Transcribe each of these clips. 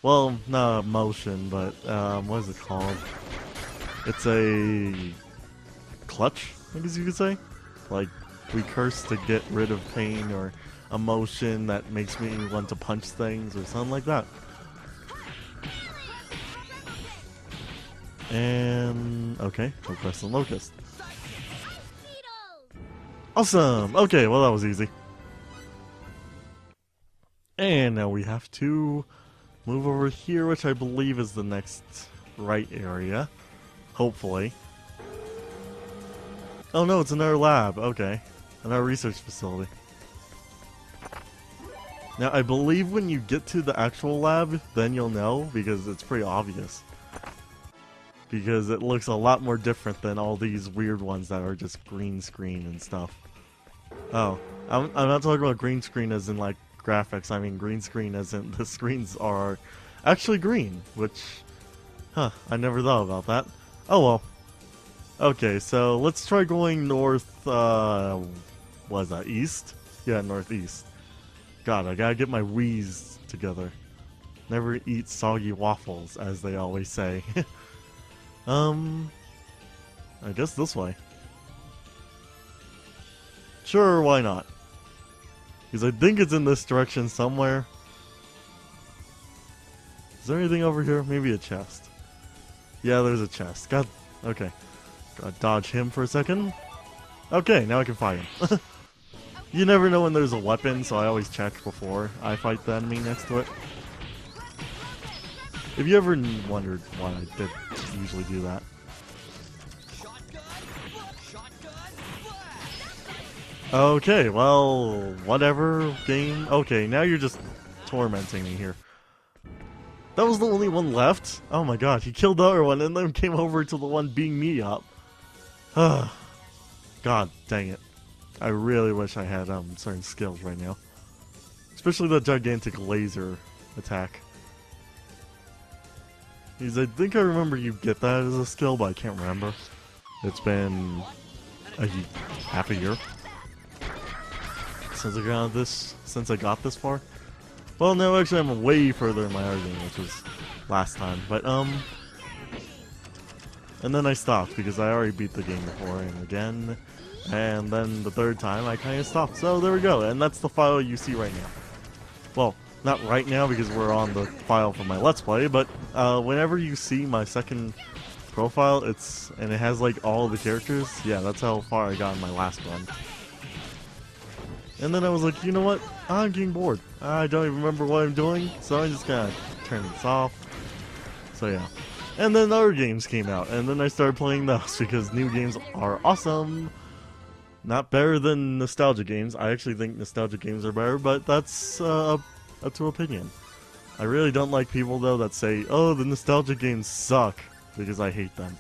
Well, not motion, but what is it called? It's a clutch, I guess you could say. Like, we curse to get rid of pain or emotion that makes me want to punch things or something like that. And okay, no Crescent Locust. Awesome! Okay, well that was easy. And now we have to move over here, which I believe is the next right area. Hopefully. Oh no, it's another lab. Okay. Another research facility. Now, I believe when you get to the actual lab, then you'll know, because it's pretty obvious. Because it looks a lot more different than all these weird ones that are just green screen and stuff. Oh, I'm not talking about green screen as in like graphics, I mean green screen as in the screens are actually green, which, I never thought about that. Oh well. Okay, so let's try going north, what is that, east? Yeah, northeast. God, I gotta get my Wii's together. Never eat soggy waffles, as they always say. I guess this way. Sure, why not? Because I think it's in this direction somewhere. Is there anything over here? Maybe a chest. Yeah, there's a chest. God, okay. Gotta dodge him for a second. Okay, now I can fight him. You never know when there's a weapon, so I always check before I fight the enemy next to it. If you ever wondered why I did usually do that. Okay, well, whatever, game. Okay, now you're just tormenting me here. That was the only one left? Oh my god, he killed the other one and then came over to the one beating me up. God dang it. I really wish I had certain skills right now. Especially the gigantic laser attack. Because I think I remember you get that as a skill, but I can't remember. It's been half a year since I got this far. Well, no, actually, I'm way further in my other game, which was last time. But and then I stopped because I already beat the game before, and again, and then the third time I kind of stopped. So there we go, and that's the file you see right now. Well, not right now because we're on the file for my Let's Play, but whenever you see my second profile, it has like all the characters. Yeah, that's how far I got in my last run. And then I was like, you know what? I'm getting bored. I don't even remember what I'm doing, so I'm just gonna turn this off. So yeah. And then other games came out, and then I started playing those because new games are awesome. Not better than nostalgia games. I actually think nostalgia games are better, but that's up to opinion. I really don't like people though that say, oh, the nostalgia games suck, because I hate them.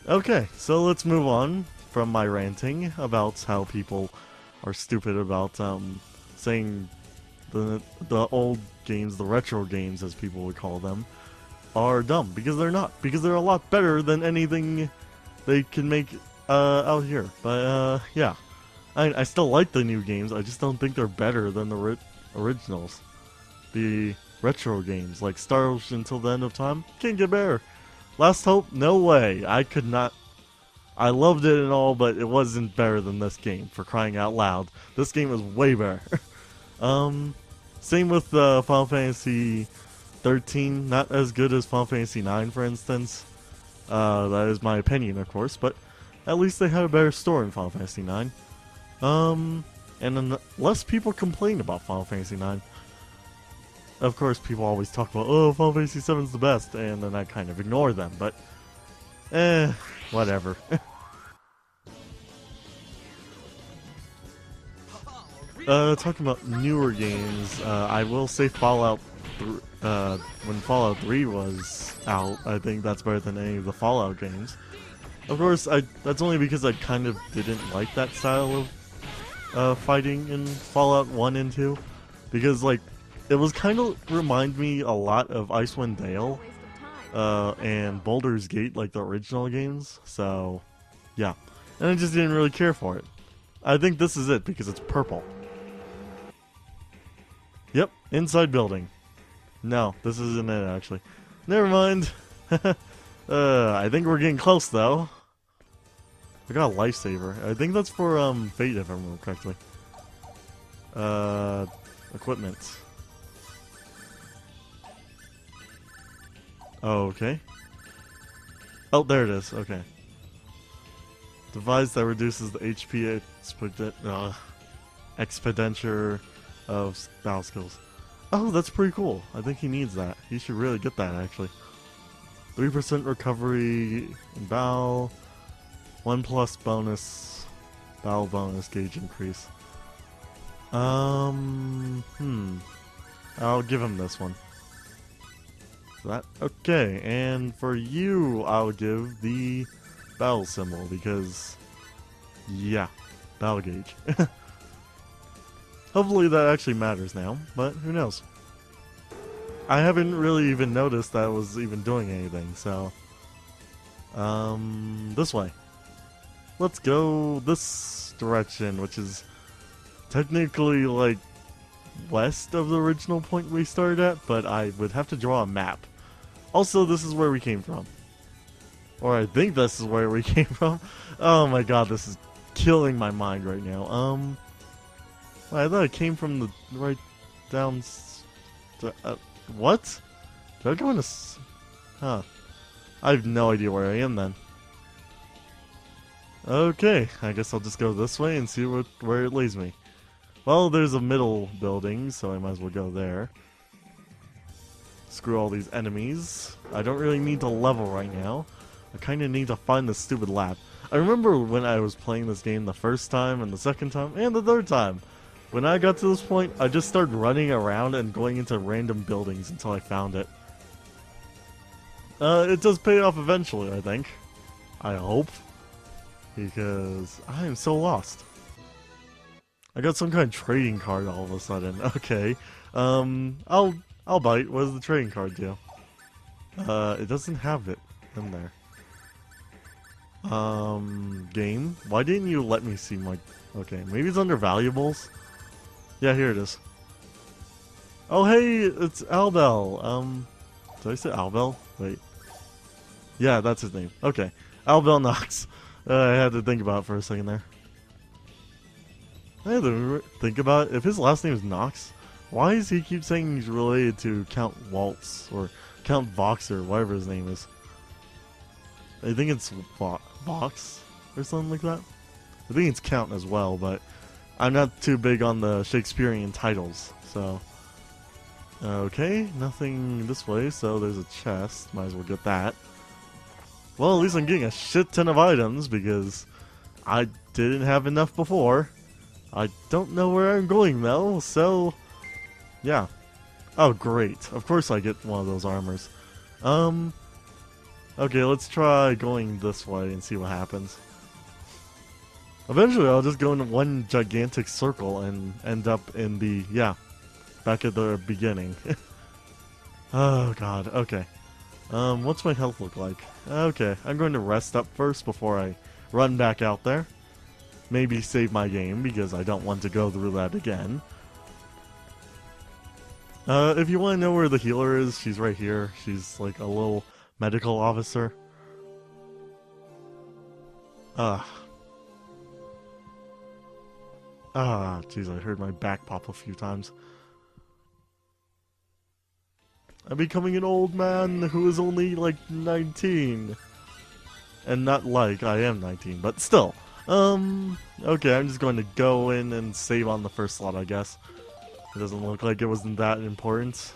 Okay, so let's move on from my ranting about how people are stupid about saying the old games, the retro games as people would call them, are dumb, because they're not, because they're a lot better than anything they can make out here. But yeah, I still like the new games, I just don't think they're better than the originals. The retro games, like Star Ocean Until the End of Time, can't get better. Last Hope, no way, I could not. I loved it and all, but it wasn't better than this game, for crying out loud. This game is way better. Same with Final Fantasy 13, not as good as Final Fantasy 9, for instance. That is my opinion, of course, but at least they had a better story in Final Fantasy 9. And then less people complain about Final Fantasy 9. Of course, people always talk about, oh, Final Fantasy 7 is the best, and then I kind of ignore them, but whatever. Talking about newer games, I will say Fallout, when Fallout 3 was out, I think that's better than any of the Fallout games. Of course, that's only because I kind of didn't like that style of fighting in Fallout 1 and 2. Because, like, it was kind of remind me a lot of Icewind Dale and Baldur's Gate, like the original games. So, yeah. And I just didn't really care for it. I think this is it because it's purple. Yep, Inside building. No, this isn't it, actually. Never mind. I think we're getting close, though. I got a lifesaver. I think that's for, Fate, if I remember correctly. Equipment. Oh, okay. Oh, there it is. Okay. Device that reduces the HP expenditure of battle skills. Oh, that's pretty cool. I think he needs that. He should really get that, actually. 3% recovery in battle. 1+ bonus. Battle bonus gauge increase. I'll give him this one. That okay, and for you, I'll give the battle symbol because, yeah, battle gauge. Hopefully that actually matters now, but who knows? I haven't really even noticed that I was even doing anything, so this way. Let's go this direction, which is technically like west of the original point we started at, but I would have to draw a map. Also, this is where we came from. Or I think this is where we came from. Oh my god, this is killing my mind right now. I thought it came from the right down... what? Did I go into... Huh. I have no idea where I am then. Okay, I guess I'll just go this way and see where it leads me. Well, there's a middle building, so I might as well go there. Screw all these enemies. I don't really need to level right now. I kind of need to find this stupid lab. I remember when I was playing this game the first time, and the second time, and the third time. When I got to this point, I just started running around and going into random buildings until I found it. It does pay off eventually, I think. I hope. Because I am so lost. I got some kind of trading card all of a sudden. Okay. I'll bite. What does the trading card do? It doesn't have it in there. Game? Why didn't you let me see my... Okay, maybe it's under valuables? Yeah, here it is. Oh, hey, it's Albel. Did I say Albel? Wait. Yeah, that's his name. Okay. Albel Nox. I had to think about it for a second there. I had to think about it. If his last name is Nox, why does he keep saying he's related to Count Waltz or Count Voxer, whatever his name is? I think it's Vox or something like that. I think it's Count as well, but I'm not too big on the Shakespearean titles, so... Okay, nothing this way, so there's a chest. Might as well get that. Well, at least I'm getting a shit ton of items, because I didn't have enough before. I don't know where I'm going, though, so... Yeah. Oh, great. Of course I get one of those armors. Okay, let's try going this way and see what happens. Eventually, I'll just go in one gigantic circle and end up in the... Yeah. Back at the beginning. Oh, God. Okay. What's my health look like? Okay, I'm going to rest up first before I run back out there. Maybe save my game, because I don't want to go through that again. If you want to know where the healer is, she's right here. She's like a little medical officer. Jeez, I heard my back pop a few times. I'm becoming an old man who is only like 19. And not like I am 19, but still. Okay, I'm just going to go in and save on the first slot, I guess. It doesn't look like it wasn't that important.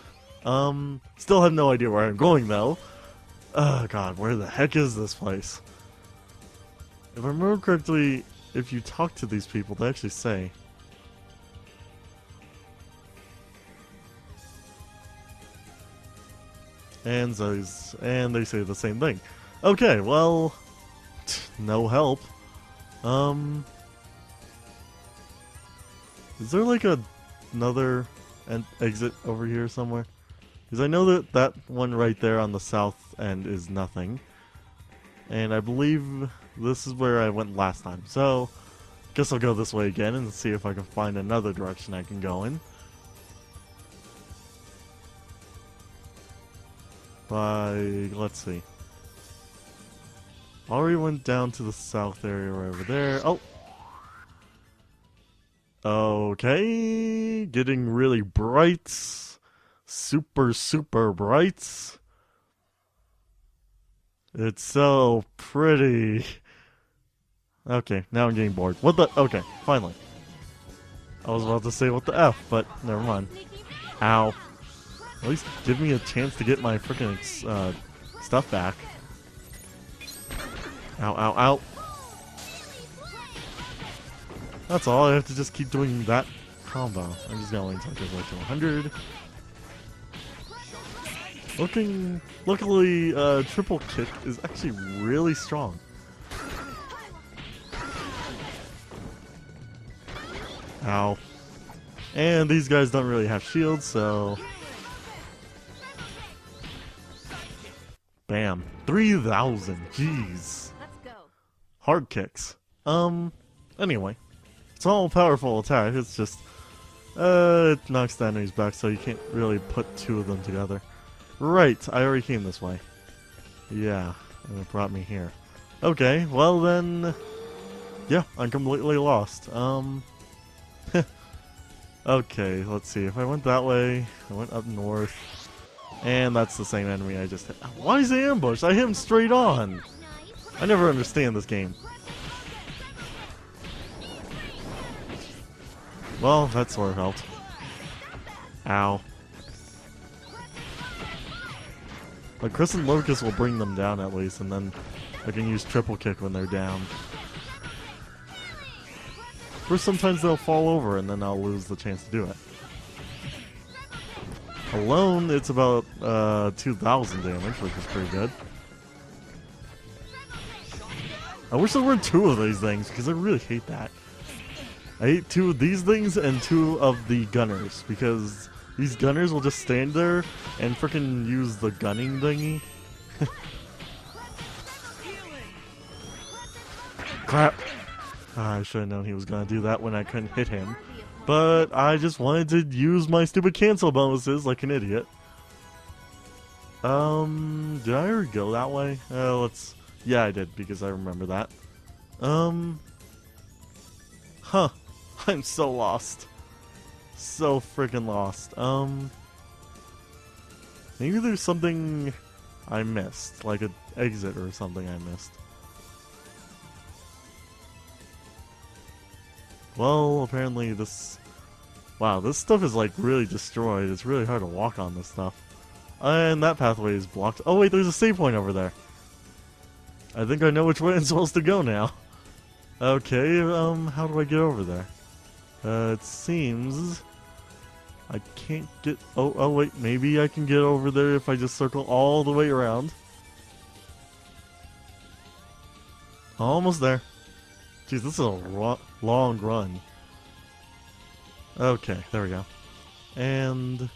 Still have no idea where I'm going, though. Oh, God, where the heck is this place? If I remember correctly, if you talk to these people, they actually say... And they say the same thing. Okay, well... No help. Is there like another exit over here somewhere? Because I know that that one right there on the south end is nothing. And I believe this is where I went last time. So, guess I'll go this way again and see if I can find another direction I can go in. by, let's see. Already went down to the south area right over there. Oh! Okay, getting really bright. Super, super bright. It's so pretty. Okay, now I'm getting bored. What the? Okay, finally. I was about to say what the F, but never mind. Ow. At least give me a chance to get my freaking stuff back. Ow, ow, ow. That's all. I have to just keep doing that combo. I'm just gonna wait until it goes like to 100. Luckily, triple kick is actually really strong. Ow. And these guys don't really have shields, so... Bam. 3,000. Jeez. Let's go. Hard kicks. Anyway. It's all powerful attack. It's just... it knocks the enemies back, so you can't really put two of them together. Right. I already came this way. Yeah. And it brought me here. Okay. Well then... Yeah. I'm completely lost. Okay, let's see. If I went that way, I went up north, and that's the same enemy I just hit. Why is he ambushed? I hit him straight on! I never understand this game. Well, that sort of helped. Ow. But Crescent Locust will bring them down at least, and then I can use triple kick when they're down. Or sometimes they'll fall over and then I'll lose the chance to do it. Alone, it's about 2,000 damage, which is pretty good. I wish there were two of these things, because I really hate that. I hate two of these things and two of the gunners, because these gunners will just stand there and frickin' use the gunning thingy. Crap. I should have known he was going to do that when I couldn't hit him. But I just wanted to use my stupid cancel bonuses like an idiot. Did I ever go that way? Yeah, I did, because I remember that. Huh. I'm so lost. So freaking lost. Maybe there's something I missed, like an exit or something I missed. Well, apparently this... Wow, this stuff is like really destroyed. It's really hard to walk on this stuff. And that pathway is blocked. Oh wait, there's a save point over there. I think I know which way I'm supposed to go now. Okay, how do I get over there? It seems... I can't get... Oh wait, maybe I can get over there if I just circle all the way around. Almost there. Jeez, this is a long run. Okay, there we go. And...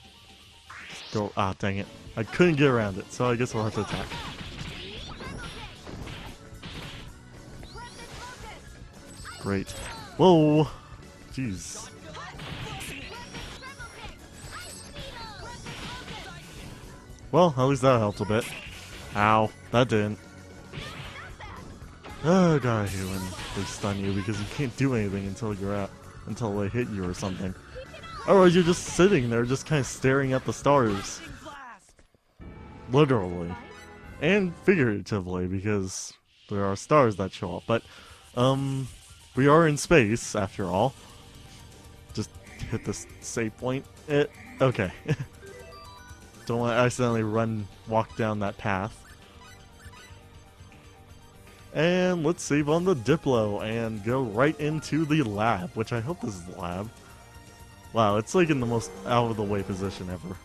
Go... Ah, dang it. I couldn't get around it, so I guess I'll have to attack. Great. Whoa! Jeez. Well, at least that helped a bit. Ow. That didn't. Oh god, I hate when they stun you because you can't do anything until you're out, until they hit you or something. Otherwise you're just sitting there just kind of staring at the stars. Literally. And figuratively, because there are stars that show up. But, we are in space, after all. Just hit this save point. Okay. Don't want to accidentally walk down that path. And let's save on the Diplo and go right into the lab, which I hope this is the lab. Wow, it's like in the most out-of-the-way position ever.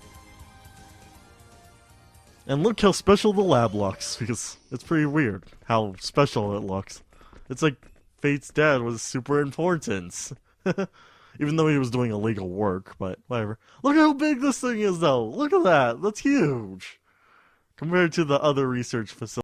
And look how special the lab looks, because it's pretty weird how special it looks. It's like Fate's dad was super important. Even though he was doing illegal work, but whatever. Look how big this thing is, though! Look at that! That's huge! Compared to the other research facilities.